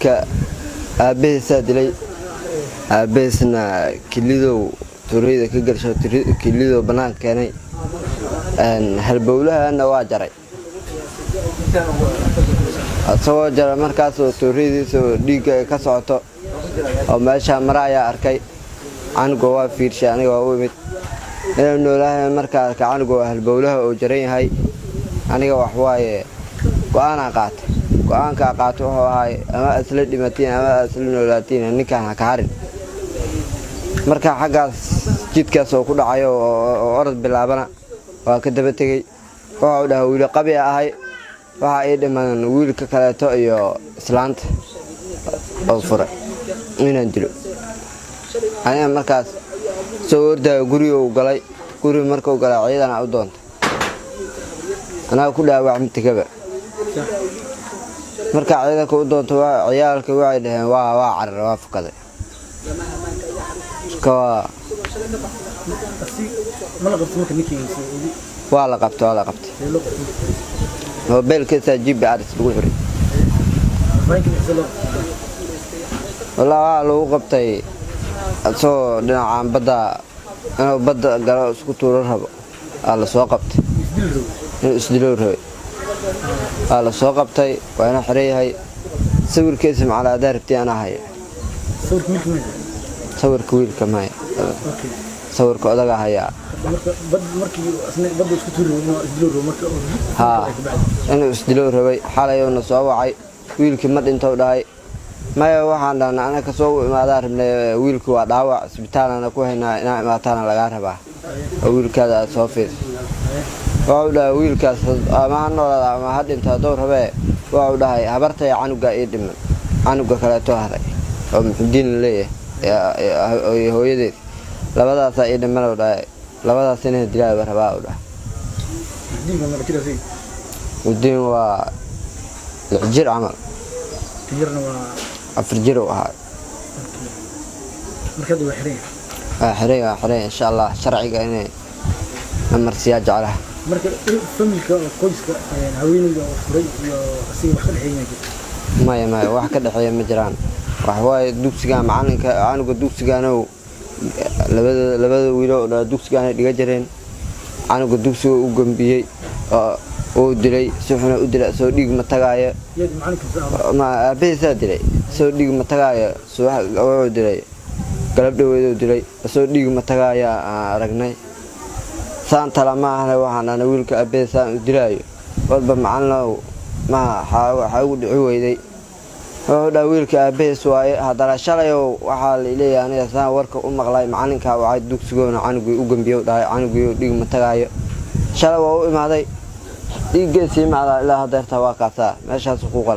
wiilka aabahiisa dilay aabahiisna kilido turida ka galsho kilido banaan keenay halbowlahana waa jaray asoo jara markaas oo turidiisa dhiiga ka socoto oo meesha maraya arkay anigu waa fiirshay aniga waa u imid inaan noolahay markaa anigu halbowlaha oo jaran yahay aniga wax waaye go'aan ka qaato oo ahay ama asla dhimatiin ama asla noolaatiin ninkan ka harin marka xagaas jidkaas oo ku dhacay oo orod bilaabana waa ka daba tagay waxa uu dhahay wiil qabi ahay waxa ay dhiman wiilka kaleeto iyo islaanta oo furay inaan dilo aniga markaas soo orday guriga uu galay guriga markuu galay ciidan u doonto anaa ku dhaawac mitigaba marka ciidanka u doonto waa ciyaalka waxay dhaheen waa carar waa fukaday waa la qabtay mobilkiisa GPS lagu xiray والله لو قبتي سو دنا بدا انا بدا غلا اسكو تورر ربو على سو قبتي اسدلو ربي على سو قبتي وانا خريهي sawirkiisa macala daarabti ana hay sawirka wiilka maay sawirka odaga haya markii asna bad isku tuuro isdilo marka inuu isdilo rabay xalayna soo wacay wiilkii ma dhinto dhahay maya waxaan dhahnaa ana ka soo imaada rabnay wiilku waa dhaawac isbitaalana ku haynaa inaa imaatana laga rabaa wiilkaada soo fiir waa dhahay wiilkaas ama noolada ama hadinta door rabay waa dhahay habartay canuga ee dhiman canuga kale to haray oo muxudiin leeyahay hooyadeed labadaas ay dhiman oo dhahay labadaas inay dilaa rabaa oo dhahay mudiin waa jir amal jirna waa أفرجر وهاي. مركز وحرين. حرين إن شاء الله شرعي يعني أمر سياج على. مركز فمك كويس يعني هوين وفري وقصي واحد حين يجي. ما واحد حين مجران. وحواي دوكس جام عنك دوكس جانو لبده ويلو دوكس جان ديجرين عنك دوكس وجنبيه oo dilay suxuna u dilay soo dhig ma tagaaya ma beesa dilay soo dhig ma tagaaya soo oo dilay galab dhaweedo dilay soo dhig ma tagaaya aragnay saan talama ahna waxaan wiilka beesa u dilay walba macalno ma waxa uu dhici weyday oo dha wiilka bees waaye hadana shalay waxa la leeyahay aniga saan warka u maqlay macalinka waxa dugsigoona canugu u gambiyo dhaay canugu dhig ma tagaaya shalay waa u imaaday إيجي سيم على الله درتها واقعتها ماشي هالسقوق.